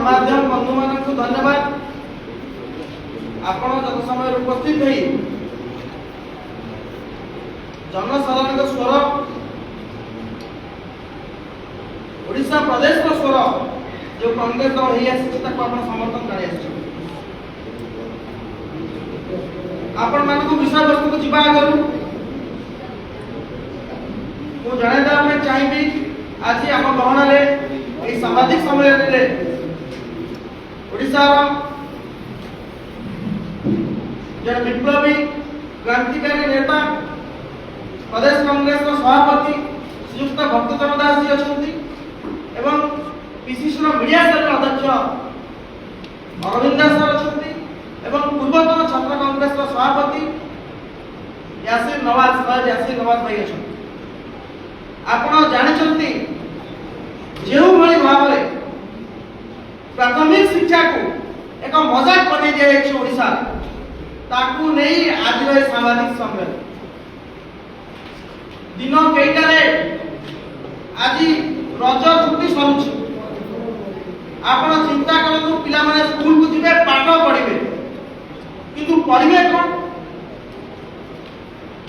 गणमाध्यम बंधु मान धन्यवाद। आपण जत समय उपस्थित है जनसाधारण स्वर ओडिशा प्रदेश स्वर जो कांग्रेस समर्थन कर आपण मान विषय वस्तु को जीवा आगु मुझे जनईदेवा चाहिए आज आम गहन सामाजिक सम्मेलन ओडिशा जन विप्लवी क्रांतिकारी नेता प्रदेश कांग्रेस सभापति श्रीयुक्त भक्तचरण दास जी अच्छा एवं पीसीसी मीडिया सेल अध्यक्ष अरविंद दास सर अच्छा एवं पूर्वतन छात्र कांग्रेस सभापति यासीर नवाज भाई अच्छा आपण जानते जो भाव में प्राथमिक शिक्षा को एक मजाक बन दिशा ताकू नहीं आज सामाजिक सम्मेलन दिन कईटारे आज रज छुट्टी सरुची आपण चिंता करतु पिला माने स्कूल को जिबे पाठ पढ़िबे किंतु पढ़िबे कोन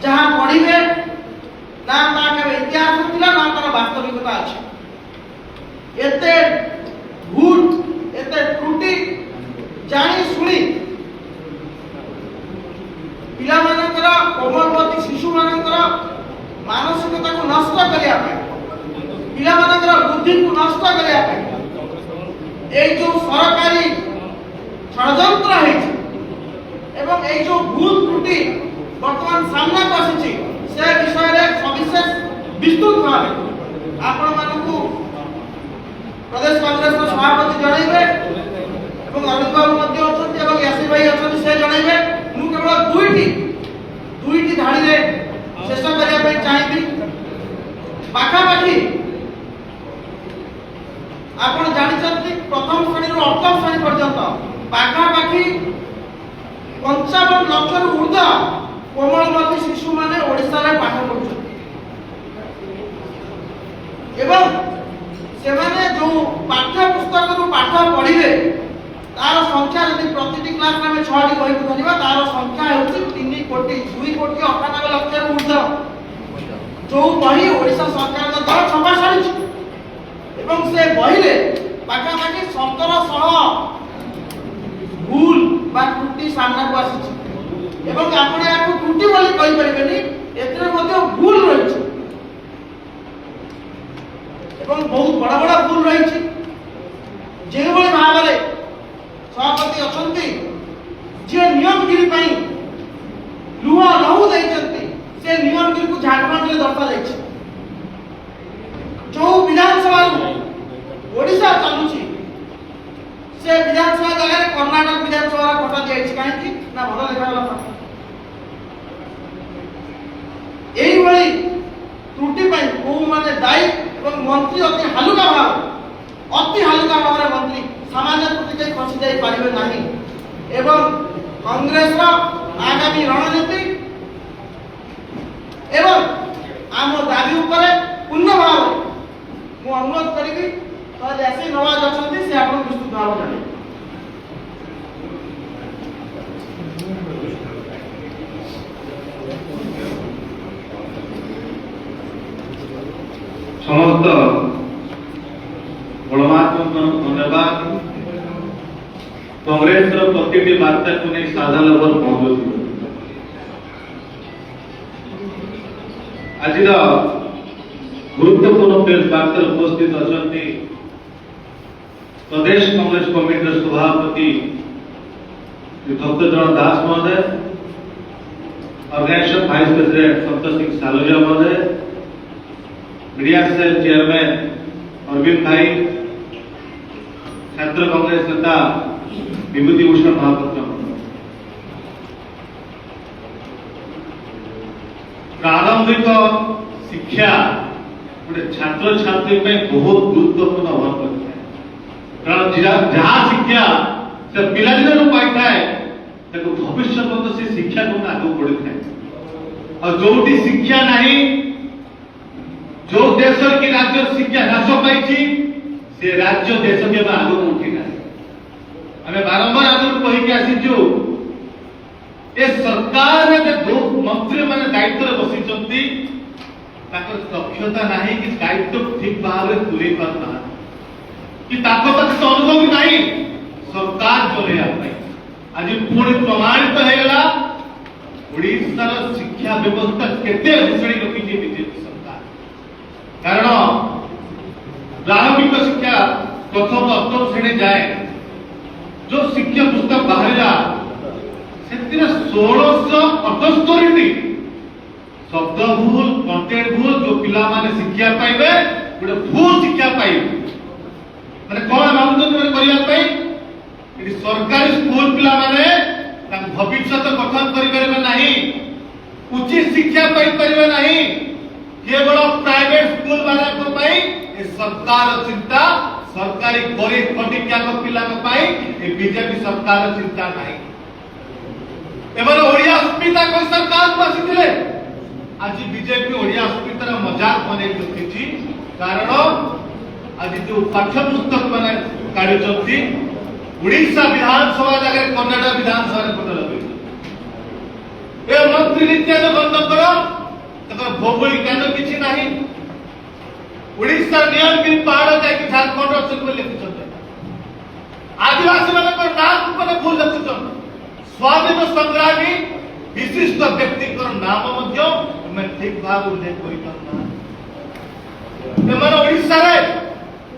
जहां पढ़िबे ना ताके इतिहास थिला ना तार वास्तविकता अछि एते भूल एते त्रुटि जानी सुनी पिला मानकर कोमलवती शिशु मानकर मानसिकता को नष्ट करिया पिला मानकर बुद्धि को नष्ट करिया ए जो सरकारी षड्यंत्र है एवं ए जो भूल त्रुटि वर्तमान सामना को आसी से विषय रे सविशेष विस्तृत भाव आपण मानकु प्रदेश कांग्रेस सभापति जनइबे एवं अरविंद बाबू मध्य अछंती एवं यासीर भाई अछंती से जनइबे मु केवल दुईटी धाड़ी रे शेष करिया पे चाहिबी पाखापाखी आपण जानिछंती प्रथम श्रेणी रो अष्टम श्रेणी पर्यंत पाखापाखी 55 लाख रु ऊर्ध्व कोमलवती शिशु माने ओडिसा रे पाठ पढुछन एवं से माने जो पाठ्य पुस्तक रु पाठ पढिबे तार संख्या यदि प्रति क्लास में 6 टी कहि धरिबा तार संख्या हेउछि 3 कोटी 2 कोटी 98 लाख रु ऊर्ध्व जो बही ओडिसा सरकार द्वारा छपा सारी एवं से बहिले पाखापाखि 1700 भूल बा त्रुटि सामना को आसी एवं आपण याको त्रुटि बोली कहि परिबेनी एतरे मध्ये भूल रहिछि एवं बहुत बड़ा बड़ा भूल रहिछि जे भली भाबरे सभापति अछंती जे नियमगिरी पई लुहा लहू दैछंती से नियमगिरी को झारखंड रे दर्शा दैछि जो विधानसभा ओडिशा चलुछि से विधानसभा जगह कर्नाटक विधानसभा कटा जाइछि काहे कि ना भल लेखा एई भली त्रुटि पई को माने दायी एवं मंत्री अति हालुका भाव रे मंत्री समाज प्रति के खसी जाई पारिबे नाही एवं कांग्रेस रा आगामी रणनीति एवं आम दाबी ऊपर पूर्ण भाव मु अनुरोध करिबी तो यासीर नवाज अछंती से आपण विस्तृत भाव जाने समस्त गणमाध्यम धन्यवाद कांग्रेस प्रति वार्ता को नहीं साधा लेवल पहुंचु आज गुरुत्वपूर्ण प्रेस वार्ता उपस्थित अच्छा प्रदेश कांग्रेस कमिटी सभापति भक्तचरण दास महोदय organisation vice president Santosh Singh Saluja महोदय मीडिया सेल चेयरमैन अरविंद भाई छात्र कांग्रेस नेता विभूति भूषण महापात्र प्रारंभिक शिक्षा गोटे छात्र छात्री बहुत गुरुत्वपूर्ण अभाव करता है कारण जहाँ शिक्षा से पिलादिन पाई था भविष्य पद से शिक्षा को आगे बढ़ी था और जो शिक्षा नहीं जो देश की राज्य शिक्षा ह्रास पाई से राज्य देश के आगे उठी ना आम बारंबार आगुरी कहीकि आसीचु ए सरकार में जो मंत्री मैंने दायित्व में बसी दक्षता नहीं कि दायित्व ठीक भाव में पूरे करना कि पाखे अनुभव नहीं सरकार चलैया आज पुणी प्रमाणित होगा ओडिशार शिक्षा व्यवस्था केते घुषणी रखी बीजेपी सरकार कारण प्रारंभिक शिक्षा प्रथम अष्टम श्रेणी जाए जो शिक्षा पुस्तक बाहर से 1678 शब्द भूल कंटेंट भूल जो पिला माने शिक्षा पाइबे गोटे भूल शिक्षा पाइबे माने कोन मानदंड में करिया पई इति सरकारी स्कूल पिला माने ताक भविष्य गठन करि परबे नहीं उचित शिक्षा पाई परबे नहीं केवल प्राइवेट स्कूल वाला को पाई ए सरकार चिंता सरकारी गरीब खटिकिया को पिला को पाई ए बीजेपी सरकार चिंता नहीं एमन ओडिया अस्मिता कोई सरकार को आसीथिले आज बीजेपी ओडिया अस्मितार मजाक बने रखी कारण आज जो पाठ्य पुस्तक मैंने काढ़ी उड़ीसा विधानसभा जगह कर्नाटक विधानसभा बदल ए मंत्री नित्यानंद गंधकर भौगोलिक ज्ञान किसी नहीं उड़ीसा नीलगिरी पहाड़ जाकि झारखंड अच्छे लिखुं आदिवासी मान नाम मैंने भूल लिखुं स्वाधीन संग्रामी विशिष्ट व्यक्ति नाम ठीक भाव उल्लेख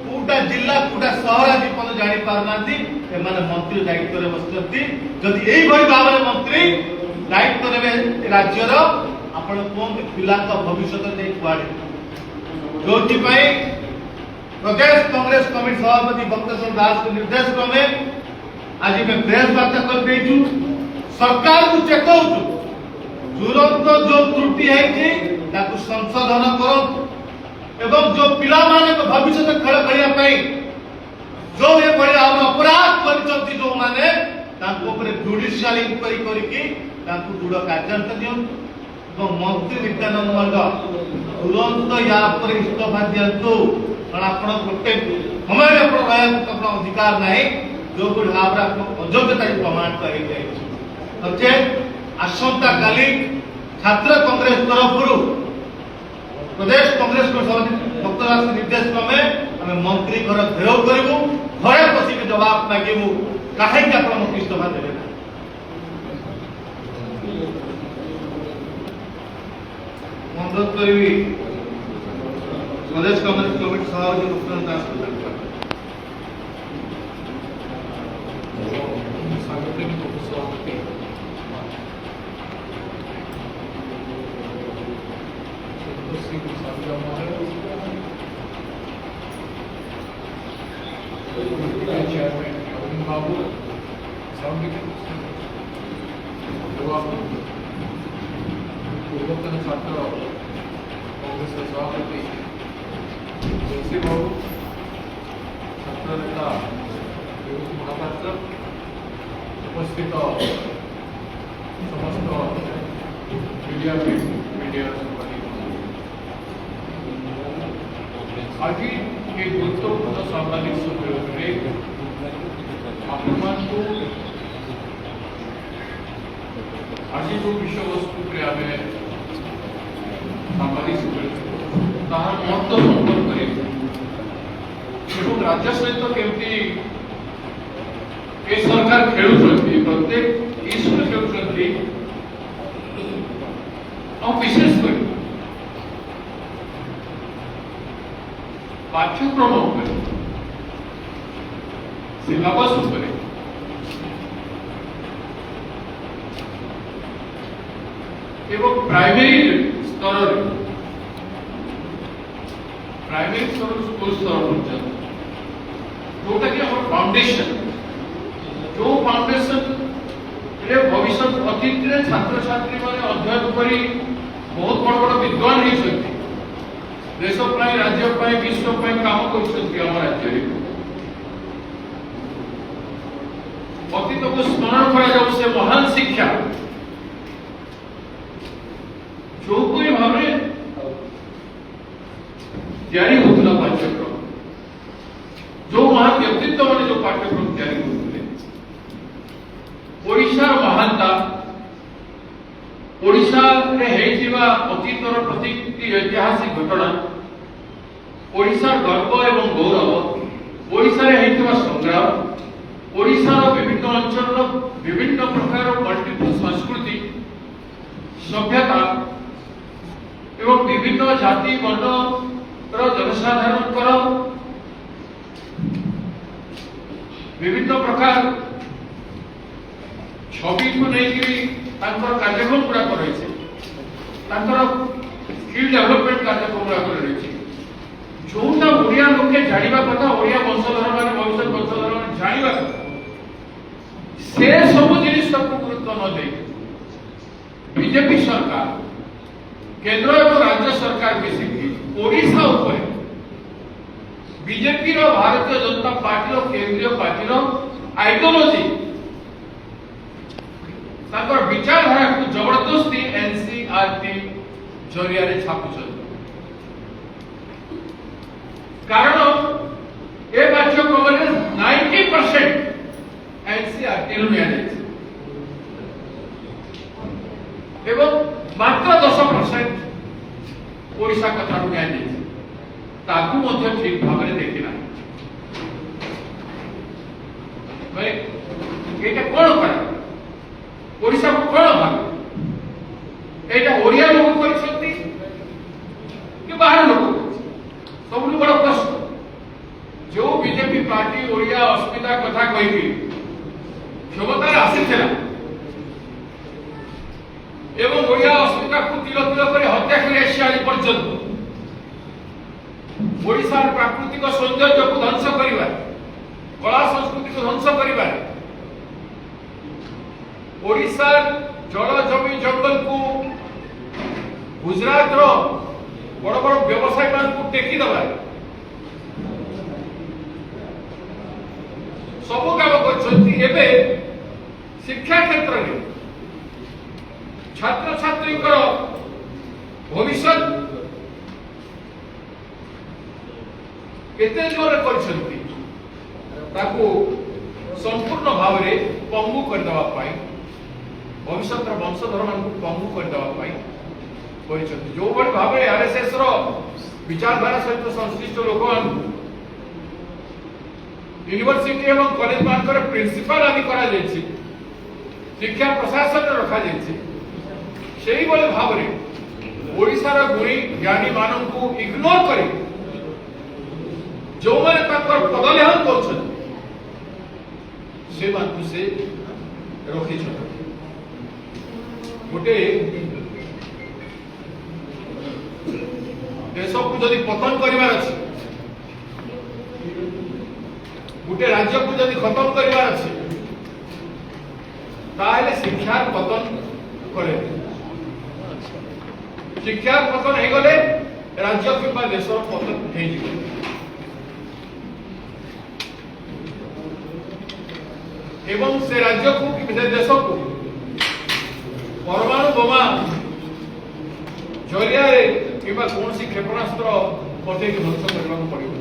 कूटा जिला कूटा सहर आज पर्यटन जानी पारना मंत्री दायित्व में बसती जदि यही भाव में मंत्री दायित्व ने राज्यर आपण कहते पिला भविष्य कुआड़े जो प्रदेश कांग्रेस कमिटी सभापति भक्तचंद दास के निर्देश क्रमे आज मैं प्रेस वार्ता कर सरकार को चेताऊँ तुरंत जो त्रुटि है संशोधन करो एवं जो पिला माने भविष्य खेल खेलने जो ये बड़े अपराध कर जो माने जुडिशियल इंक्वारी करके दृढ़ कार्यान्वयन दियंतु मंत्री नित्यानंद मंडल तुरंत या पर इस्तीफा दियंतु कारण आप गोटे समय अधिकार नहीं जो भाव अयोग्यता प्रमाण कर आसंता काली छात्र कांग्रेस तरफ प्रदेश कांग्रेस भक्तदास निर्देश क्रमे आम मंत्री घर घेराव करूँ घरे बसिक जवाब मांगू कहीं आप इस्तीफा देवे अनुरोध करी प्रदेश कांग्रेस कमिटी सभापति भक्तचंद दास पूर्वतन छात्र कांग्रेस सभापति तुलसी बाबू छात्र नेता महापात्र उपस्थित समस्त मीडिया आज ये गुरुत्वपूर्ण सामाजिक सम्मेलन आज जो विषय वस्तु आम सामाजिक सम्मेलन तार महत्व संपर्क कर राज्य सहित केमती सरकार खेलुं प्रत्येक इश्यू खेलुं विशेष कर पाठ्यक्रम सिलेबस एवं प्राइमरी स्तर स्कूल स्तर पर्यटन जोटा कि हम फाउंडेशन जो फाउंडेशन भविष्य अतीत में छात्र छात्री मैंने अध्ययन कर बहुत बड़ बड़ विद्वान होती देश राज्य विश्व काम कर राज्य अतीत को स्मरण कर महान शिक्षा जो कोई भाव तैयारी होता पाठ्यक्रम जो महान व्यक्तित्व मैंने जो पाठ्यक्रम तैयारी होते ଚାହାନ୍ତା ଓଡ଼ିଶାରେ ହେଇଥିବା ଅତୀତର ପ୍ରତିଟି ଐତିହାସିକ ଘଟଣା, ଓଡ଼ିଶାର ଗର୍ବ ଏବଂ ଗୌରବ, ଓଡ଼ିଶାରେ ହେଇଥିବା ସଂଗ୍ରାମ, ଓଡ଼ିଶାର ବିଭିନ୍ନ ଅଞ୍ଚଳର ବିଭିନ୍ନ ପ୍ରକାର ମଲ୍ଟିପଲ ସଂସ୍କୃତି, ସଭ୍ୟତା ଏବଂ ବିଭିନ୍ନ ଜାତି ବର୍ଣ୍ଣର ଜନସାଧାରଣଙ୍କର ବିଭିନ୍ନ ପ୍ରକାର ଛବିକୁ ନେଇକରି ତାଙ୍କର କାର୍ଯ୍ୟକ୍ରମ ଗୁଡ଼ାକ ରହିଛି, ତାଙ୍କର ସ୍କିଲ୍ ଡେଭଲପମେଣ୍ଟ କାର୍ଯ୍ୟକ୍ରମ ଗୁଡ଼ାକ ରହିଛି, ଯୋଉଟା ଓଡ଼ିଆ ଲୋକେ ଜାଣିବା କଥା, ଓଡ଼ିଆ ବଂଶଧର ମାନେ ଭବିଷ୍ୟତ ବଂଶଧର ମାନେ ଜାଣିବା କଥା, ସେ ସବୁ ଜିନିଷକୁ ଗୁରୁତ୍ୱ ନ ଦେଇ ବିଜେପି ସରକାର, କେନ୍ଦ୍ର ଏବଂ ରାଜ୍ୟ ସରକାର ମିଶିକି ଓଡ଼ିଶା ଉପରେ ବିଜେପିର ଭାରତୀୟ ଜନତା ପାର୍ଟିର କେନ୍ଦ୍ରୀୟ ପାର୍ଟିର ଆଇଡିଓଲୋଜି, ତାଙ୍କର ବିଚାରଧାରାକୁ ଜବରଦସ୍ତି ଏନସିଆରଟି ଜରିଆରେ ଛାପୁଛନ୍ତି। କାରଣ ଏ ପାଠ୍ୟକ୍ରମରେ 90% ଏନସିଆରଟିରୁ ନିଆଯାଇଛି ଏବଂ ମାତ୍ର 10% ଓଡ଼ିଶା କଥାରୁ ନିଆଯାଇଛି। ତାକୁ ମଧ୍ୟ ଠିକ ଭାବରେ ଦେଖିନାହିଁ। ଏଇଟା କଣ କରା, ଓଡ଼ିଶାକୁ କଣ ଭାବେ, ଏଇଟା ଓଡ଼ିଆ ଲୋକ କରିଛନ୍ତି କି ବାହାର ଲୋକ? ସବୁଠୁ ବଡ଼ ପ୍ରଶ୍ନ। ଯୋଉ ବିଜେପି ପାର୍ଟି ଓଡ଼ିଆ ଅସ୍ମିତା କଥା କହିକି କ୍ଷମତାରେ ଆସିଥିଲା ଏବଂ ଓଡ଼ିଆ ଅସ୍ମିତାକୁ ତିଳ ତିଳ କରି ହତ୍ୟା କରି ଆସିଛି ଆଜି ପର୍ଯ୍ୟନ୍ତ, ଓଡ଼ିଶାର ପ୍ରାକୃତିକ ସୌନ୍ଦର୍ଯ୍ୟକୁ ଧ୍ୱଂସ କରିବା, କଳା ସଂସ୍କୃତିକୁ ଧ୍ୱଂସ କରିବା, ଓଡ଼ିଶାର ଜଳ ଜମି ଜଙ୍ଗଲକୁ ଗୁଜରାଟର ବଡ଼ ବଡ଼ ବ୍ୟବସାୟୀମାନଙ୍କୁ ଟେକି ଦେବା, ସବୁ କାମ କରିଛନ୍ତି। ଏବେ ଶିକ୍ଷା କ୍ଷେତ୍ରରେ ଛାତ୍ରଛାତ୍ରୀଙ୍କର ଭବିଷ୍ୟତ କେତେ ଜୋରରେ କରିଛନ୍ତି, ତାକୁ ସମ୍ପୂର୍ଣ୍ଣ ଭାବରେ ପଙ୍ଗୁ କରିଦେବା ପାଇଁ, ଭବିଷ୍ୟତର ବଂଶଧର ମାନଙ୍କୁ ପଙ୍ଗୁ କରିଦେବା ପାଇଁ କରିଛନ୍ତି। ଯୋଉଭଳି ଭାବରେ ଆରଏସଏସ ର ବିଚାରଧାରା ସହିତ ସଂଶ୍ଳିଷ୍ଟ ଲୋକମାନଙ୍କୁ ୟୁନିଭର୍ସିଟି ଏବଂ କଲେଜ ମାନଙ୍କର ପ୍ରିନ୍ସିପାଲ ଆଦି କରାଯାଇଛି, ଶିକ୍ଷା ପ୍ରଶାସନରେ ରଖାଯାଇଛି, ସେଇଭଳି ଭାବରେ ଓଡ଼ିଶାର ଗୁଣୀ ଜ୍ଞାନୀ ମାନଙ୍କୁ ଇଗ୍ନୋର କରି ଯୋଉମାନେ ତାଙ୍କର ପଦଲେହନ କରୁଛନ୍ତି ସେମାନଙ୍କୁ ସେ ରଖିଛନ୍ତି। ଗୋଟେ ଦେଶକୁ ଯଦି ପତନ କରିବାର ଅଛି, ଗୋଟେ ରାଜ୍ୟକୁ ଯଦି ଖତମ କରିବାର ଅଛି, ତାହେଲେ ଶିକ୍ଷାର ପତନ କରେ। ଶିକ୍ଷାର ପତନ ହେଇଗଲେ ରାଜ୍ୟ କିମ୍ବା ଦେଶର ପତନ ହେଇଯିବ। ଏବଂ ସେ ରାଜ୍ୟକୁ କି ସେ ଦେଶକୁ ପରମାଣୁ ବୋମା ଜରିଆରେ କିମ୍ବା କୌଣସି କ୍ଷେପଣାସ୍ତ୍ର ପଠେଇକି ଧ୍ୱଂସ କରିବାକୁ ପଡ଼ିବ।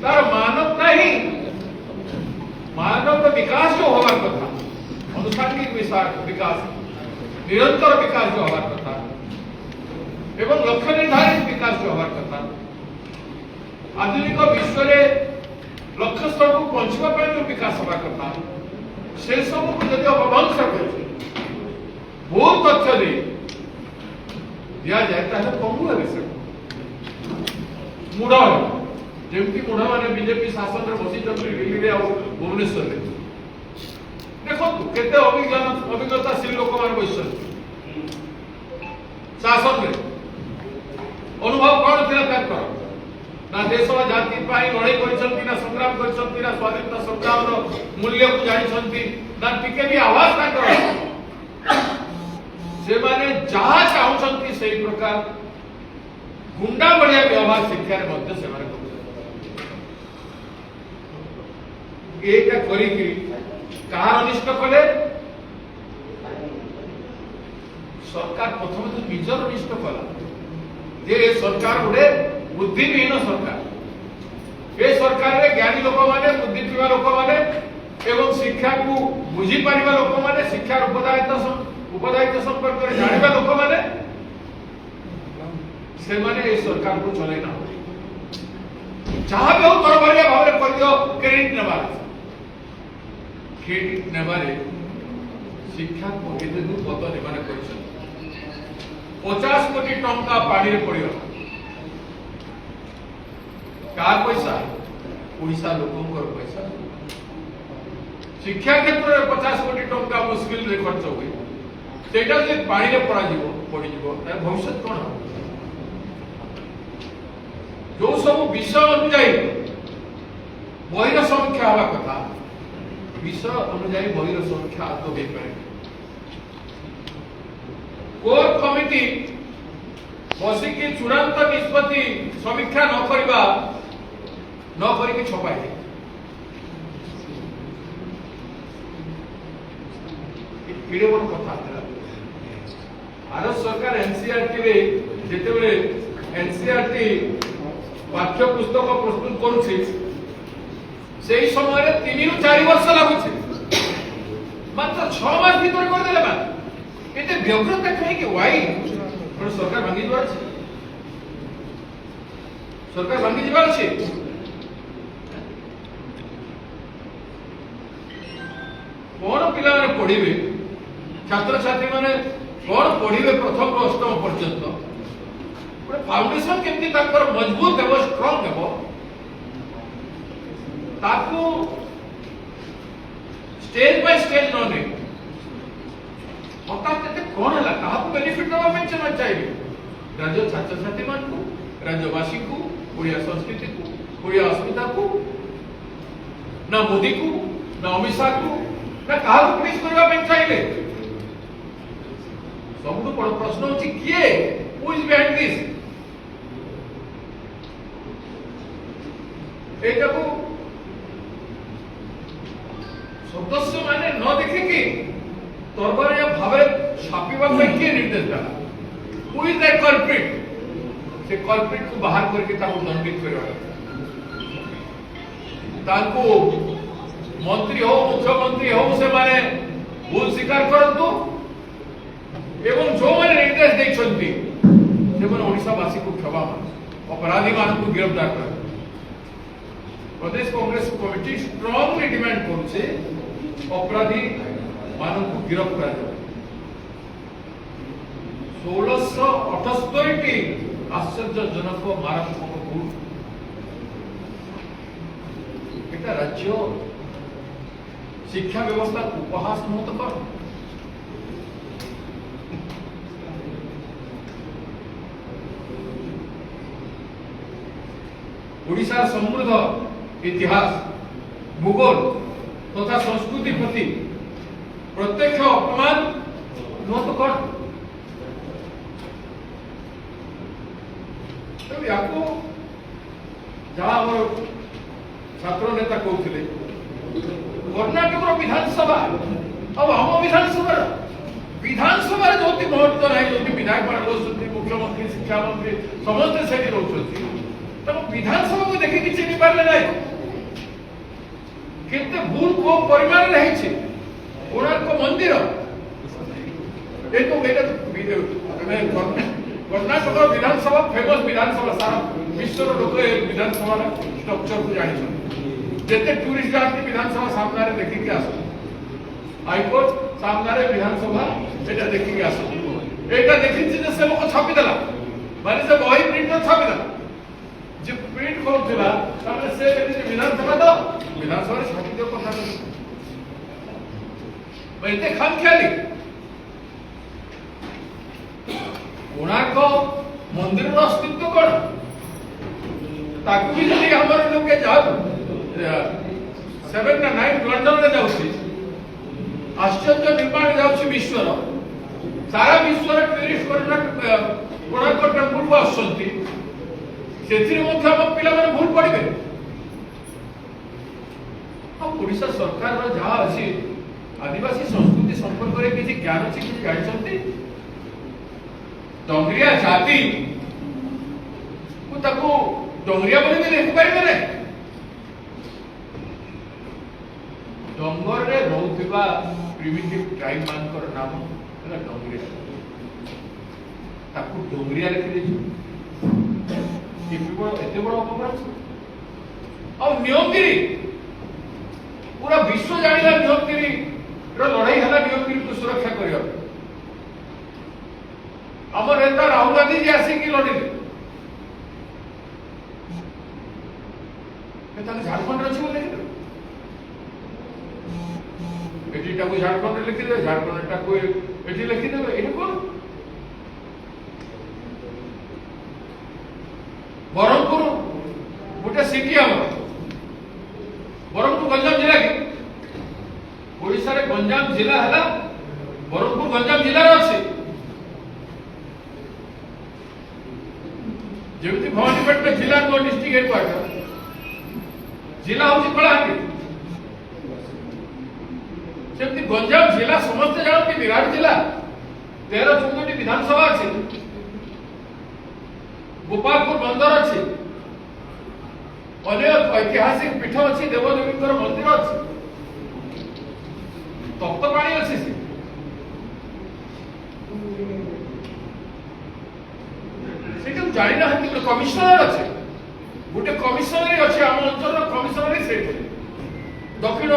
ତାର ମାନବତା ହିଁ ମାନବ ବିକାଶ जो ହବାର କଥା, ଅନୁଷ୍ଠାନିକ ବିକାଶ, ନିରନ୍ତର ବିକାଶ जो ହବାର କଥା ଏବଂ ଲକ୍ଷ୍ୟ ନିର୍ଦ୍ଧାରିତ ବିକାଶ जो ହବାର କଥା, ଆଧୁନିକ ବିଶ୍ୱରେ ଲକ୍ଷ୍ୟ ସ୍ଥଳକୁ ପହଞ୍ଚିବା ପାଇଁ जो ବିକାଶ ହବା କଥା, ସେ ସବୁକୁ ଯଦି ଅବଭଂସ କରୁଛି, ବହୁତ ତଥ୍ୟ ଦେଇ ଦିଆଯାଏ, ତାହେଲେ ପଙ୍ଗୁ ହେବେ ସେ ମୂଢ ହେବେ। ଯେମିତି ମୂଢ ମାନେ ବିଜେପି ଶାସନରେ ବସିଛନ୍ତି ଦିଲ୍ଲୀରେ ଆଉ ଭୁବନେଶ୍ୱରରେ। ଦେଖନ୍ତୁ କେତେ ଅଭିଜ୍ଞତାଶୀଳ ଲୋକମାନେ ବସିଛନ୍ତି ଶାସନରେ। ଅନୁଭବ କଣ ଥିଲା ତାଙ୍କର? ନା ଦେଶ ଜାତି ପାଇଁ ଲଢ଼େଇ କରିଛନ୍ତି, ନା ସଂଗ୍ରାମ କରିଛନ୍ତି, ନା ସ୍ୱାଧୀନତା ସଂଗ୍ରାମର ମୂଲ୍ୟକୁ ଜାଣିଛନ୍ତି, ନା ଟିକେ ବି ଆୱାଜ ତାଙ୍କର। ସେମାନେ ଯାହା ଚାହୁଁଛନ୍ତି ସେଇ ପ୍ରକାର ଗୁଣ୍ଡା ଭଳିଆ ବ୍ୟବହାର ଶିକ୍ଷାରେ ମଧ୍ୟ ସେମାନେ କରୁଛନ୍ତି। ଏଇଟା କରିକି କାହାର ଅନିଷ୍ଟ କଲେ? ସରକାର ପ୍ରଥମେ ତ ନିଜର ଅନିଷ୍ଟ କଲା। ଯେ ସରକାର ଗୋଟେ ବୁଦ୍ଧିବିହୀନ ସରକାର। ଏ ସରକାରରେ ଜ୍ଞାନୀ ଲୋକମାନେ, ବୁଦ୍ଧି ଥିବା ଲୋକମାନେ एवं शिक्षा को बुझी पारिबा लोक माने शिक्षा उपदायित्व संपर्क में जानिबा लोक माने से माने ए सरकार को चले ना जहां भी हो तरबरिया भाव में कर दियो क्रेडिट नेबारे शिक्षा को एते दु पद निमाने करछन 50 कोटी टंका पानी रे पड़ियो का पैसा ओडिसा लोकंकर पैसा शिक्षा क्षेत्र में 50 कोटी टंका मुश्किल रे खर्च हुए सेटा जे पानी रे पड़ा जीवो पड़ी जीवो तार भविष्य कोन हो जो सब विषय अनुଯାयी बहिर समीक्षा हवा कथा विषय अनुଯାयी बहिर समीक्षा आदौ हो पारे कोर कमिटी बसिकी चूड़ांत निष्पत्ति समीक्षा न करके छपाई किड़े बड़ कथा भारत सरकार एनसीईआरटी रे जेतेबेले एनसीईआरटी पाठ्य पुस्तक प्रस्तुत करुछि सेही समय 3 ରୁ 4 वर्ष लागुछि मात्र 6 मास भीतर कर देले बा एते व्यग्रता कहीं कि वाई पर सरकार भांगी जबार छै सरकार भांगी जबार छै कोन पिला माने पढिबे छात्र छात्री माने कोन पढिबे प्रथम ରୁ अष्टम पर्यंत गोटे फाउंडेशन केमती ताकर मजबूत हेबो स्ट्रांग हेबो ताकू स्टेज बाय स्टेज न ने हठात एते कोन हला काहा बेनिफिट दवा में चाहिए राज्य छात्र छात्री मान को राज्यवासी को ओडिया संस्कृति को ओडिया अस्मिता को ना मोदी को ना अमित शाह को ना काहा को प्लीज करबा में चाहिए सबुठ बड़ प्रश्न होची किए हु इज बिहाइंड दिस एटा को सदस्य माने न देखे कि तरबरिया भावे छापिबा में किए निर्देश देला हु इज दैट कल्प्रिट से कल्प्रिट को बाहर करके ताको दंडित करबा ताको मंत्री हो मुख्यमंत्री हो से माने भूल स्वीकार करंतु एवं जो माने निर्देश दैछंती से माने ओडिसा वासी को क्षमा अपराधी मान को गिरफ्तार कर प्रदेश कांग्रेस कमिटी स्ट्रांगली डिमांड करुछे अपराधी मान को गिरफ्तार कर 1678 आश्चर्यजनक मारात्मक भूल এটা राज्य शिक्षा व्यवस्था उपहास मुक्त कर ओडिशा समृद्ध इतिहास भूगोल तथा संस्कृति प्रति प्रत्यक्ष अपमान नुह तो कौन याको जहाँ हमर छात्र नेता कहते कर्णाटक विधानसभा अब हम विधानसभा जो महत्व ना जो विधायक मान रोच मुख्यमंत्री शिक्षा मंत्री समस्ते से रोच विधानसभा को देखिए चिन्ह पारे ना केते भूल को परिमाण रही कोणार्क मंदिर कर्णाटक विधानसभा फेमस विधानसभा सारा विश्व लोक विधानसभा स्ट्रक्चर को जानी जिते टूरिस्ट जाती विधानसभा सामने देखिक आस हाईकोर्ट सामने विधानसभा एटा देखिक आस एटा देखि से लोक छापिदेला माने से बही प्रिंट छापिदेला जे प्रिंट करथिला तामे से विधानसभा तो विधानसभा छापी दियो कथा बैठे खाम ख्याली कोणार्क मंदिर अस्तित्व कौन ताकू भी जब हमारे लोग के जाओ 7 ना 9 लंडन में जाउछि आश्चर्य निर्माण जाउछि विश्वर सारा विश्वर टूरिस्ट कोणार्क टेम्पल को आसंती सेथि मध्य हम पिला माने भूल पड़िबे अब ओडिशा सरकार रो जहा अछि आदिवासी संस्कृति संपर्क रे किछि ज्ञान अछि कि जानिसंती डोंगरिया जाति को ताको डोंगरिया बोली भी देख पारिबे रे ଜଙ୍ଗଲରେ ରହୁଥିବା ପ୍ରିମିଟିଭ ଟ୍ରାଇବ ମାନଙ୍କର ନାମ ହେଲା ଡଙ୍ଗରିଆ। ତାକୁ ଡଙ୍ଗରିଆ ଲେଖିଦେଇଛୁ। ଏତେ ବଡ ଅପରାଧ। ଆଉ ନିୟମଗିରି ପୁରା ବିଶ୍ୱ ଜାଣିଲା ନିୟମଗିରି ଲଢେଇ ହେଲା ନିୟମଗିରିକୁ ସୁରକ୍ଷା କରିବା। ଆମ ନେତା ରାହୁଲ ଗାନ୍ଧୀ जी ଆସିକି ଲଢିଲେ। ଝାଡଖଣ୍ଡରେ ଅଛି ବୋଲି ଲେଖିଦେବେ। ଏଠିଟାକୁ ଝାଡଖଣ୍ଡରେ ଲେଖିଦେବେ, ଝାଡଖଣ୍ଡଟାକୁ ଏଠି ଲେଖିଦେବେ। ଏଠି କଣ? ବ୍ରହ୍ମପୁର ଗୋଟେ ସିଟି ଆମର। ବ୍ରହ୍ମପୁର ଗଞ୍ଜାମ ଜିଲ୍ଲା କି? ଓଡ଼ିଶାରେ ଗଞ୍ଜାମ ଜିଲ୍ଲା ହେଲା ବ୍ରହ୍ମପୁର ଗଞ୍ଜାମ ଜିଲ୍ଲାରେ ଅଛି। ଯେମିତି ଭବାନୀପାଟଣା ଜିଲ୍ଲା ନୂଆ ଡିଷ୍ଟ୍ରିକ୍ଟ ହେଡକ୍ୱାର୍ଟର, जिला हूँ कलाहांडी। सेमती गंजाम जिला समस्त जानते विराट जिला 13-14 विधानसभा अच्छे, गोपालपुर बंदर अच्छे, अनेक ऐतिहासिक पीठ अच्छी, देवदेवी मंदिर अच्छे, तप्तपाणी अच्छे। से जानी ना कमिशनर अच्छे, गोटे कमिशनरी अच्छे आम अंचल कमिशनरी से दक्षिण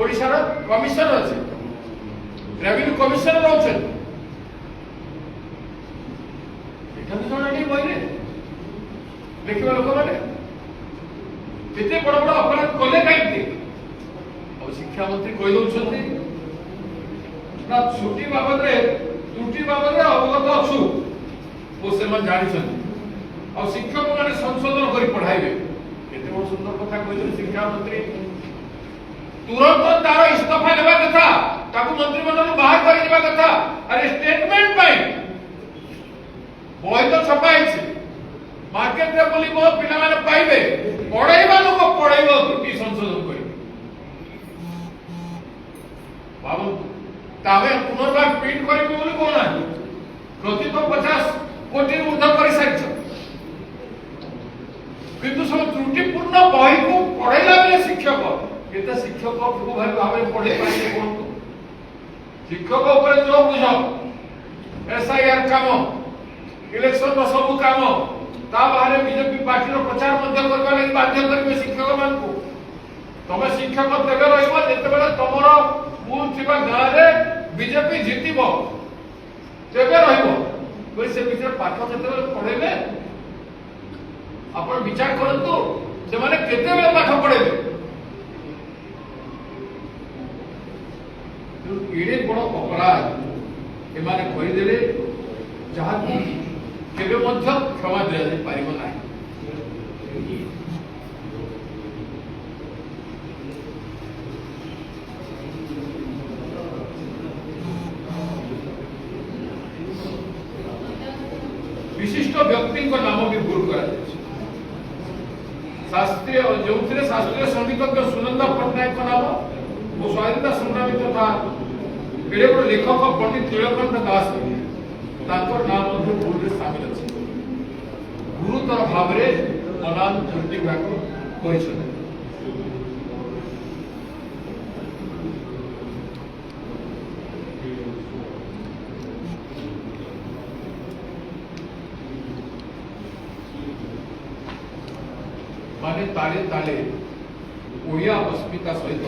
ओडिशार कमिशनर अच्छे, रेवेन्यू कमिशनर अच्छे। बही लिखा लोक मैंने केते बड़ बड़ अपराध कले कहीं शिक्षा मंत्री कहीदे छुट्टी बाबद त्रुटि बाबद अवगत अच्छु से जानी और शिक्षक मैंने संशोधन कर पढ़ाइबे। केते बड़ सुंदर कथा कहले शिक्षा मंत्री तुरंत तार इस्तीफा लेवा कथा, ताकू मंत्रिमंडल बाहर कर दिबा कथा। अरे स्टेटमेंट पाई बही तो छपा है, मार्केट रे बोलिबो पिला माने पाइबे, पढ़ाइबा लोक पढ़ाइबो त्रुटि संशोधन कर बाबू तावे पुनर्बार प्रिंट करिबो बोली कोन नाही प्रति तो 50 कोटी ऊर्ध्व कर सारिछ, किंतु सब त्रुटिपूर्ण बही को पढ़ाइला बेले शिक्षक केते शिक्षक को भाव पढ़े पाइबे कोन शिक्षक ऊपर जो बुझ एसआईआर काम इलेक्शन सब काम ता बाहर बीजेपी पार्टी प्रचार करने लगी बाध्य करेंगे शिक्षक मान को। तुम शिक्षक तेज रहा तुम स्कूल थी गाँव में बीजेपी जितब तेज से विषय पाठ जो पढ़ेबे आप विचार करूँ से केते पाठ पढ़ेबे। एड़े बड़ अपराध एमाने करदेले जहाँ केबे मध्य क्षमा दिया जाय पारिबो नाही। विशिष्ट व्यक्ति नाम भी भूल करा शास्त्रीय जो शास्त्रीय संगीतज्ञ सुनंदा पट्टनायक नाम वो स्वाधीनता संग्रामी तथा एड़े बड़ लेखक पंडित नीलकंठ दास नाम भूल सामिल अच्छे गुरुतर भाव में अनाथ त्रुटि माने ताले ताले ओडिया अस्मिता सहित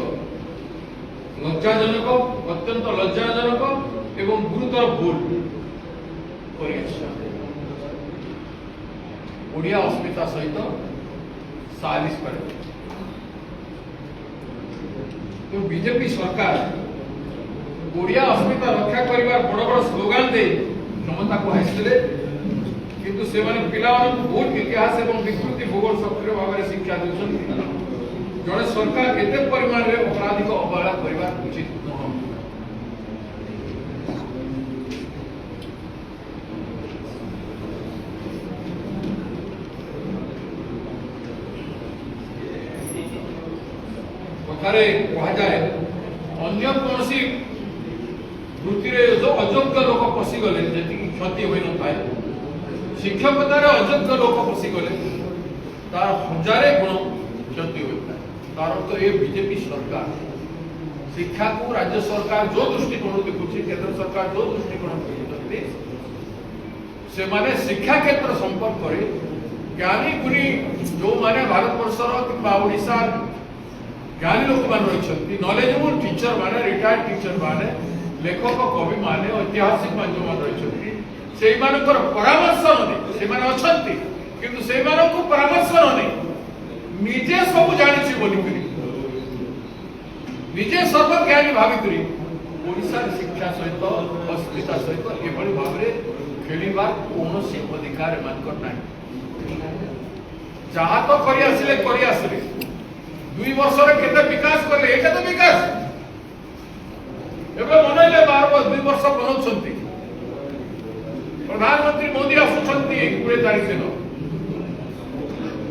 लज्जाजनक अत्यंत लज्जाजनक एवं गुरुतर भूल ओडिया अस्मिता सहित सालिश कर तो बीजेपी सरकार ओडिया अस्मिता रक्षा करने बड़ बड़ स्लोगान दे क्षमता को हासिले, किंतु से पिला भूल इतिहास और विकृति भूगोल सक्रिय भाव में शिक्षा देते जड़े सरकार एते परिमाण में अपराधिक अवहेला करने उचित नह। कथारे कह जाए अन्य कौन वृत्ति जो अयोग्य लोक पशिगले जी क्षति हो न पाए शिक्षकतार अयोग्य लोक पशिगले तार 1000 गुण क्षति होता है। तार तो ये बीजेपी सरकार शिक्षा को राज्य सरकार जो दृष्टिकोण देखुची केंद्र सरकार जो दृष्टिकोण देखुଛନ୍ତି से माने शिक्षा क्षेत्र संपर्क करे ज्ञानी गुणी जो माने भारत वर्षर किंबा ओडिसा ज्ञानी लोक मान रहिଛନ୍ତି नॉलेजेबल टीचर माने रिटायर्ड टीचर माने लेखक कवि माने ऐतिहासिक मान जो मान रहिଛନ୍ତି सेई मानकर परामर्श नै से माने अछंती किंतु से मानको परामर्श नै निजे सब जानिछि बोली करी निजे सर्वज्ञानी भावी करी ओडिसा शिक्षा सहित अस्मिता सहित एभली भाबरे खेलिबा कोनोसी अधिकार मानकर नाही जहा तो करी आसिले 2 वर्ष रे केते विकास करले एटा तो विकास एबे मनैले 2 वर्ष बनौछंती प्रधानमंत्री मोदी आसुछंती 20 तारीख दिन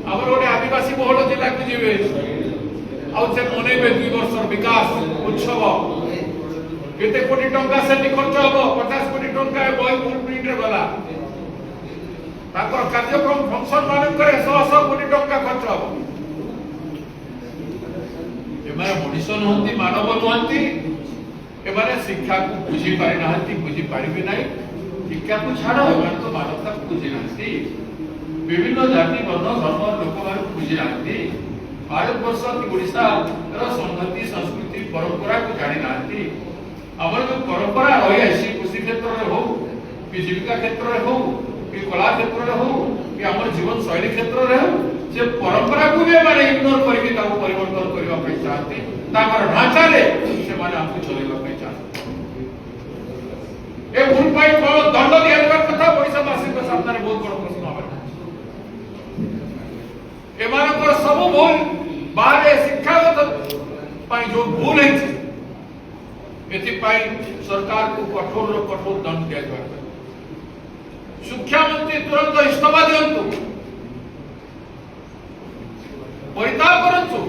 हमर गोटे आदिवासी बहुल जिला को जीवे आउ से मनैबे 2 वर्ष विकास उत्सव केते कोटी टंका से खर्च हबो 50 कोटी टंका बॉय फुल प्रिंट रे गला ताकर कार्यक्रम फंक्शन मान करे 100 कोटी टंका खर्च हबो एमारे मनुष्य नहंती मानव नहंती एमारे शिक्षा को बुझी पारि नहंती बुझी पारिबे नाही शिक्षा को छाड़ो एमारे तो मानवता को बुझी नहंती विभिन्न जाति वर्ण धर्म लोक मान बुझी नहंती भारत वर्ष की ओडिसा रो संस्कृति संस्कृति परंपरा को जानि नहंती हमर जो परंपरा रही आसी कृषि क्षेत्र रे हो कि जीविका क्षेत्र रे हो कि कला क्षेत्र रे हो कि हमर जीवन शैली क्षेत्र रे हो जे परंपरा को भी माने इग्नोर करके ताको परिवर्तन करबा पे चाहते ताकर ढांचा रे से माने हमको चलेबा पे चाहते ए भूल पाई को दंड दिया जाबा कथा पैसा वासी के सामने बहुत बड़ प्रश्न आबे एमानकर सब भूल बारे शिक्षागत पाई जो भूल है एथि पाई सरकार को कठोर दंड दिया जाबा शिक्षा मंत्री तुरंत इस्तीफा दियंतु परिताप करंतु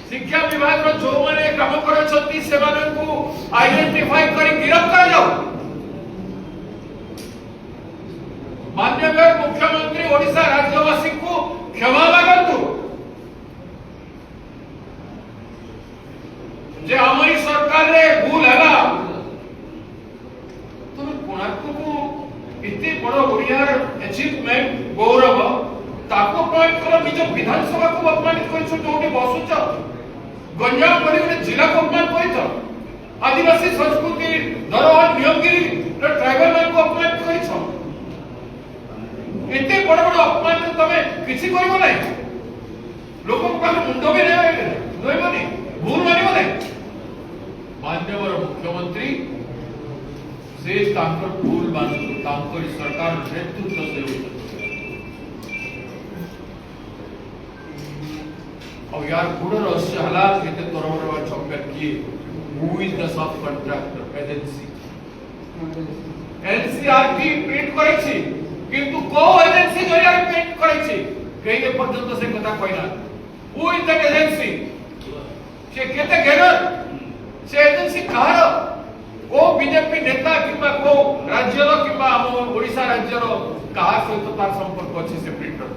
शिक्षा विभाग रो जो माने काम करछंती से माने को आइडेंटिफाई करी गिरफ्त कर जाओ माननीय मुख्यमंत्री ओडिसा राज्यवासी को क्षमा मागंतु जे हमारी सरकार रे भूल हैला तुम कोणार्क को इतने बड़ ओडियार अचीवमेंट गौरव ताको पॉइंट करो निज विधानसभा को अपमानित करछो जोटे बसुच गंजाम बड़ी गोटे जिला को अपमान करछो आदिवासी संस्कृति धरोहर नियमगिरी रे ट्राइबल मान को अपमान करछो एते बड़ बड़ अपमान तमे किछि करबो नै लोक को काहे मुंडो भी नोइबनी भूल मानिबो नै माननीय मुख्यमंत्री से तांकर भूल मानतु तांकर सरकार नेतृत्व से और यार पूरा रहस्य हालात केते तोरवर चौकर किए who is the sub contractor agency NCERT print करछि किंतु को एजेंसी जरिया प्रिंट करछि कहीं पर्यंत से कथा कहना हु इज द एजेंसी से केते घेरर से एजेंसी कहार को बीजेपी नेता किबा को राज्यर किबा हम ओडिसा राज्यर कहा सहित तार संपर्क अछि से प्रिंटर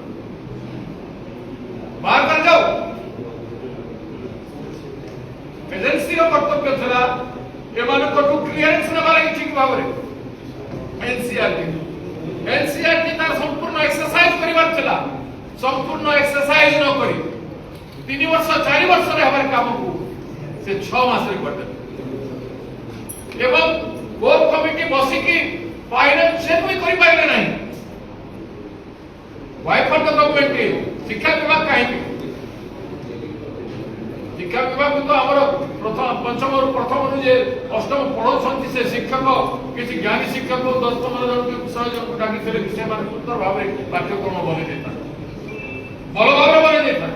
बाहर कर जाओ एजेंसी रो कर्तव्य थला एमानको टू क्लियरेंस नबा लागि ठीक भाबरे एनसीआरटी तार संपूर्ण एक्सरसाइज करिवार थला संपूर्ण एक्सरसाइज न करी 3 वर्ष 4 वर्ष रे हमर काम को से 6 मास रे करदे एवं कोर कमिटी बसी की फाइनेंस चेक भी करि पाइले नाही वाई फॉर द गवर्नमेंट शिक्षा विभाग काहे शिक्षा विभाग तो हमर प्रथम पंचम और प्रथम जे अष्टम पढ़ौछंती से शिक्षक किछि ज्ञानी शिक्षक 10-15 जन के सहयोग को डाकी थे विषय मान सुंदर भाबरे पाठ्यक्रम बने देता बल भाबरे बने देता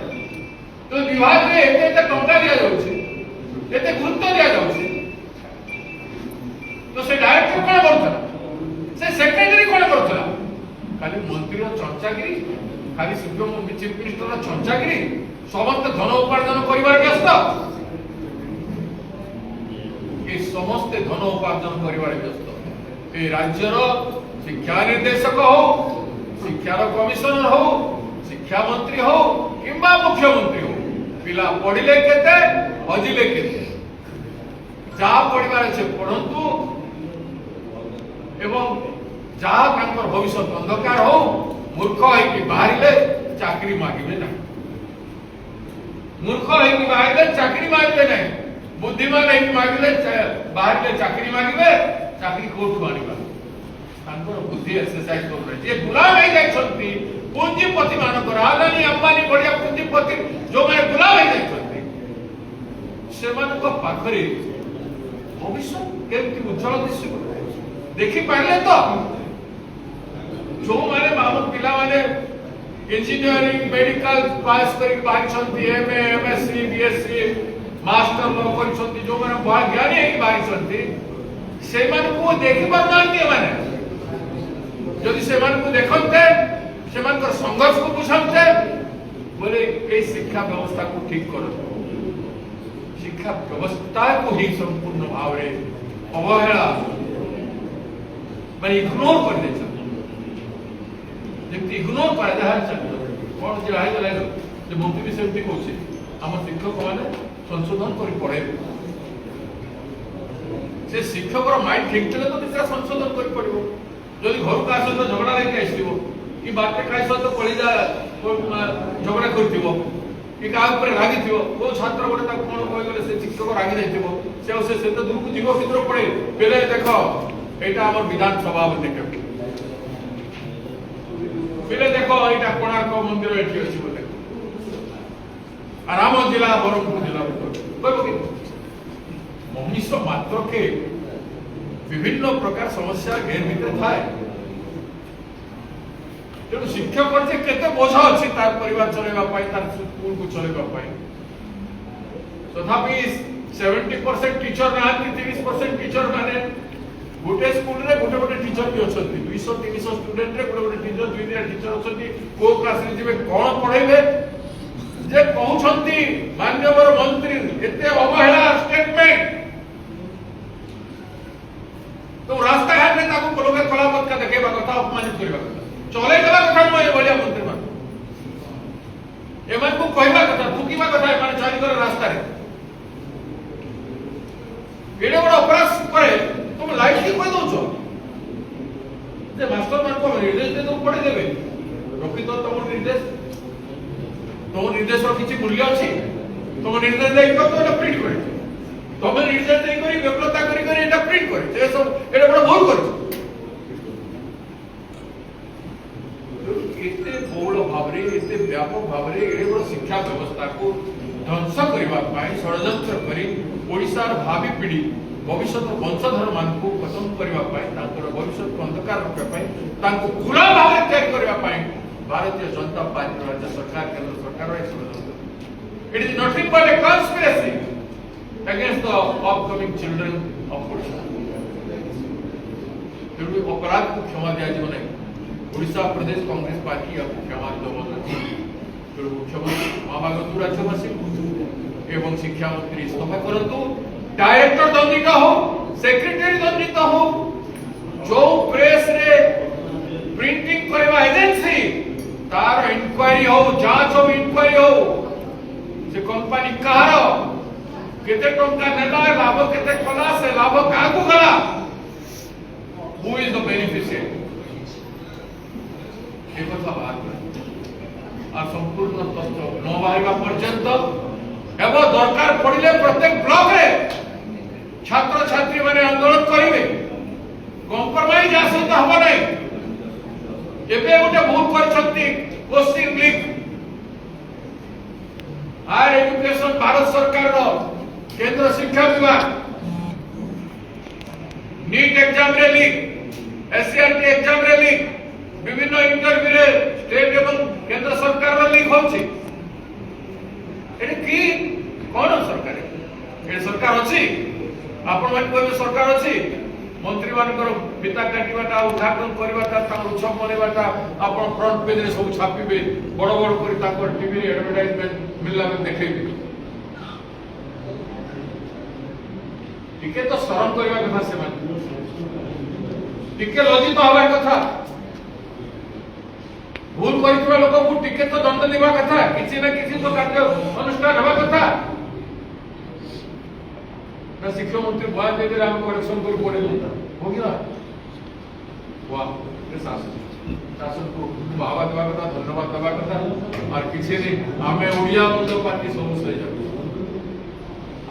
तो विभाग रे एते टंका दिया जाउछि एते गुरुत्व दिया जाउछि तो से डायरेक्टर कोन करथला से सेक्रेटरी कोन करथला खाली मंत्री रो चर्चागिरी खाली सुप्रीम चीफ मिनिस्टर रो चर्चागिरी समस्त धन उपार्जन करिवार व्यस्त ए समस्त धन उपार्जन करिवार व्यस्त ए राज्यर शिक्षा निर्देशक हो शिक्षार कमिशनर हो शिक्षा मंत्री हो किंबा मुख्यमंत्री हो पिला पढ़िले केते ହଜିଲେ କେତେ ଯାହା ପଢିବାର ଅଛି ପଢନ୍ତୁ ଏବଂ ଯାହା ତାଙ୍କର ଭବିଷ୍ୟତ ଅନ୍ଧକାର ହଉ ମୂର୍ଖ ହେଇକି ବାହାରିଲେ ଚାକିରି ମାଗିବେ ନାହିଁ ମୂର୍ଖ ହେଇକି ବାହାରିଲେ ଚାକିରି ମାଗିବେ ନାହିଁ ବୁଦ୍ଧିମାନ ହେଇକି ମାଗିଲେ ବାହାରିଲେ ଚାକିରି ମାଗିବେ ଚାକିରି କୋଉଠୁ ଆଣିବା ତାଙ୍କର ବୁଦ୍ଧି ଏକ୍ସରସାଇଜ କରୁନାହିଁ ଯିଏ ଗୁଲାମ ହେଇଯାଇଛନ୍ତି ପୁଞ୍ଜିପତି ମାନଙ୍କର ଆଦାନୀ ଅମ୍ବାନୀ ଭଳିଆ ପୁଞ୍ଜିପତି ଯୋଉମାନେ ଗୁଲାମ ହେଇଯାଇଛନ୍ତି ସେମାନଙ୍କ ପାଖରେ ଭବିଷ୍ୟତ କେମିତି ଉଜ୍ଜଳ ଦିଶିବ ଦେଖିପାରିଲେ ତ ଯୋଉମାନେ ଆମ ପିଲାମାନେ ଇଞ୍ଜିନିୟରିଂ ମେଡିକାଲ ପାସ୍ କରି ବାହାରିଛନ୍ତି ଏମଏ ଏମଏସସି ବିଏସସି ମାଷ୍ଟର ଲ କରିଛନ୍ତି ଯୋଉମାନେ ଜ୍ଞାନୀ ହେଇକି ବାହାରିଛନ୍ତି ସେମାନଙ୍କୁ ଦେଖିପାରୁନାହାନ୍ତି ଏମାନେ ଯଦି ସେମାନଙ୍କୁ ଦେଖନ୍ତେ ସେମାନଙ୍କର ସଂଘର୍ଷକୁ ବୁଝନ୍ତେ ବୋଲେ ଏଇ ଶିକ୍ଷା ବ୍ୟବସ୍ଥାକୁ ଠିକ କରନ୍ତୁ ଶିକ୍ଷା ବ୍ୟବସ୍ଥାକୁ ହିଁ ସମ୍ପୂର୍ଣ୍ଣ ଭାବରେ ଅବହେଳା ମାନେ ଇଗ୍ନୋର କରିଦେଇଛନ୍ତି ଯେମିତି ଇଗ୍ନୋର କରାଯାଏ କଣ ଯେ ମନ୍ତ୍ରୀ ବି ସେମିତି କହୁଛି ଆମ ଶିକ୍ଷକ ମାନେ ସଂଶୋଧନ କରି ପଢେଇବେ ସେ ଶିକ୍ଷକର ମାଇଣ୍ଡ ଠିକ ଥିଲେ ତ ସେଟା ସଂଶୋଧନ କରି ପଡିବ ଯଦି ଘରକୁ ଆସନ୍ତ ଝଗଡ଼ା ଲାଗି ଆସିଥିବ କି ବାଟରେ କାହା ସହିତ ପଳେଇଯା ଝଗଡ଼ା କରିଥିବ କି କାହା ଉପରେ ରାଗିଥିବ କୋଉ ଛାତ୍ର ଗୋଟେ ତାକୁ କଣ କହିଗଲେ ସେ ଶିକ୍ଷକ ରାଗି ଯାଇଥିବ ସେ ଆଉ ସେ ଦୂରକୁ ଯିବ ଭିତର ପଡେ ବେଲେ ଦେଖ ଏଇଟା ଆମର ବିଧାନସଭା ଦେଖ ବେଲେ ଦେଖ ଏଇଟା କୋଣାର୍କ ମନ୍ଦିର ଏଠି ଅଛି ବୋଲେ আর ଆମ ଜିଲ୍ଲା ବରହମପୁର ଜିଲ୍ଲା କହିବ କି ମଣିଷ ମାତ୍ରକେ ବିଭିନ୍ନ ପ୍ରକାର ସମସ୍ୟା ଘେର ଭିତରେ ଥାଏ ତେଣୁ ଶିକ୍ଷକ ଯେ କେତେ ବୋଝ ଅଛି ତାର ପରିବାର ଚଳେଇବା ପାଇଁ ତାର ସ୍କୁଲକୁ ଚଳେଇବା ପାଇଁ ତଥାପି 70% ଟିଚର ନାହାନ୍ତି 30% ଟିଚର ମାନେ ଗୋଟେ ସ୍କୁଲରେ ଗୋଟେ ଗୋଟେ ଟିଚର ବି ଅଛନ୍ତି 200-300 ଷ୍ଟୁଡେଣ୍ଟରେ ଗୋଟେ ଗୋଟେ ଟିଚର 2-3ଟା ଟିଚର ଅଛନ୍ତି କୋଉ କ୍ଲାସରେ ଯିବେ କଣ ପଢେଇବେ যে কହୁଛନ୍ତି মাননীয় মন্ত্রী এতে অবহেলা স্টেটমেন্ট তো রাস্তাঘাটে তাকে লোকে কলা পথকা দেখাইবা কথা অপমানিত করিবা কথা চলাই দেবা কথা নয় বলিয়া মন্ত্রী মান এমানকু কইবা কথা ঠুকিবা কথা এমানে চারিকর রাস্তারে এড়ে বড় অপরাধ করে তুমি লাইটলি কই দউছ যে মাস্টার মানকু নির্দেশ দে তো পড়ে দেবে রকি তো তোমার নির্দেশ तुम निर्देश किसी मूल्य अच्छी तुम निर्देश देखो तो এটা প্রিন্ট করে তুমি নির্দেশ দেই করি বিপ্লবতা করি করি এটা প্রিন্ট করে এ সব এটা বড় ভুল করছে এতে বহুল ভাবে এতে ব্যাপক ভাবে এড়ে বড় শিক্ষা ব্যবস্থা কো ধ্বংস করিবা পাই ষড়যন্ত্র করি ওড়িশার ভাবি পিঢ়ি ভবিষ্যৎ বংশধর মানকু খতম করিবা পাই তাଙ୍କର ভবিষ্যৎ অন্ধকার ରଖିବା ପାଇଁ ତାଙ୍କୁ ଗୁଲାମ ଭାବରେ ତ୍ୟାଗ କରିବା ପାଇଁ भारतीय जनता पार्टी राज्य सरकार केंद्र सरकार it is nothing but a conspiracy against the upcoming children of Odisha तेणु अपराध को क्षमा दिया जीव नहीं ओडिशा प्रदेश कांग्रेस पार्टी आपको क्षमा देव तेणु मुख्यमंत्री महाभागवत राज्यवासी एवं शिक्षा मंत्री इस्तीफा करतु डायरेक्टर दंडित हो सेक्रेटरी दंडित हो जो प्रेस रे प्रिंटिंग करवा एजेंसी तार इंक्वायरी हो जांच हो इंक्वायरी हो से कंपनी कहार केते टंका नेला लाभ केते कला से लाभ काकू गला हु इज द बेनिफिशियरी ए कथा बात आ संपूर्ण तथ्य न बाहिबा पर्यंत एवं दरकार पड़िले प्रत्येक ब्लॉक रे छात्र छात्री माने आंदोलन करिवे कॉम्प्रोमाइज आसत हबो नै एबे गोटे भूल करछंती कोचिंग लीग हायर एजुकेशन भारत सरकार रो केंद्र शिक्षा विभाग नीट एग्जाम रे लीग एससीईआरटी एग्जाम रे लीग विभिन्न इंटरव्यू रे स्टेट एवं केंद्र सरकार रो लीग होछि एटी की कोन सरकार ए सरकार अछि आपण मन कोइ सरकार अछि मंत्री मानकर पिता काटिबाटा उद्घाटन करबाटा तांकर उत्सव मनेबाटा आपण फ्रंट पेज रे सब छापिबे बड़ बड़ करी तांकर टीवी रे एडवर्टाइजमेंट मिलला में देखैबे टिके तो शरम करबा कथा से मान टिके लज्जित होबा कथा भूल करितबा लोक को टिके तो दंड देबा कथा किछि ना किछि तो कार्य अनुष्ठान होबा कथा ना शिक्षा मंत्री बयान देते हम करेक्शन कर पड़े हो गया वाह ये शासन को बाबा देवा कथा धन्यवाद देवा कथा और किसी नहीं आमे ओडिया बंद पार्टी सब सही जाऊ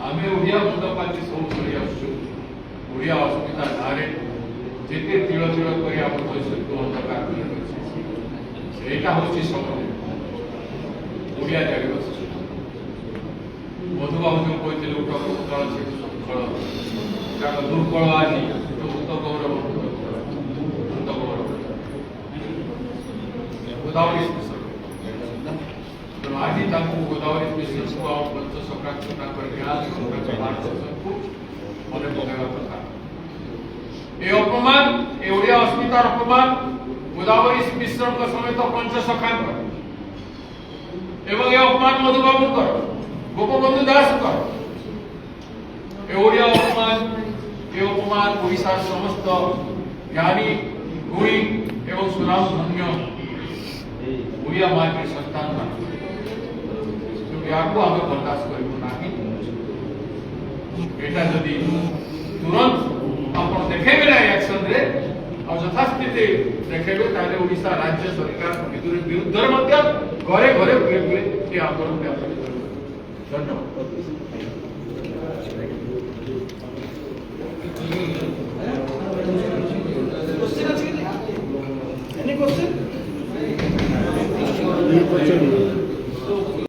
आमे ओडिया बंद पार्टी सब सही आसु ओडिया अस्मिता धारे जेते तिळ तिळ करी हम भविष्य अंधकार एटा होची समय ओडिया जागे बस मधुबाबू जो कहते उठ उत्कल सुफल कारण दुर्बल आज तो उत गौरव उत गौरव गोदावरी स्पेशल तो आज गोदावरी स्पेशल को पंच संक्रांति मन पकड़ा कथा ये अपमान ये ओडिया अस्मितार अपमान गोदावरी मिश्रण समेत पंच सखांकर एवं ये अपमान मधुबाबू गोपबंधु दास ओडिया अपमान ओडिशा समस्त ज्ञानी गुणी एवं सुनाम धन्य ओडिया माँ के संतान को आम बर्दाश्त करना जदि तुरंत आप देखेबे ना एक्शन रे और यथास्थिति देखेबे ताले ओडिशा राज्य सरकार विरुद्ध घरे घरे बुले बुले ये आंदोलन व्यापक धन्यवाद Any question?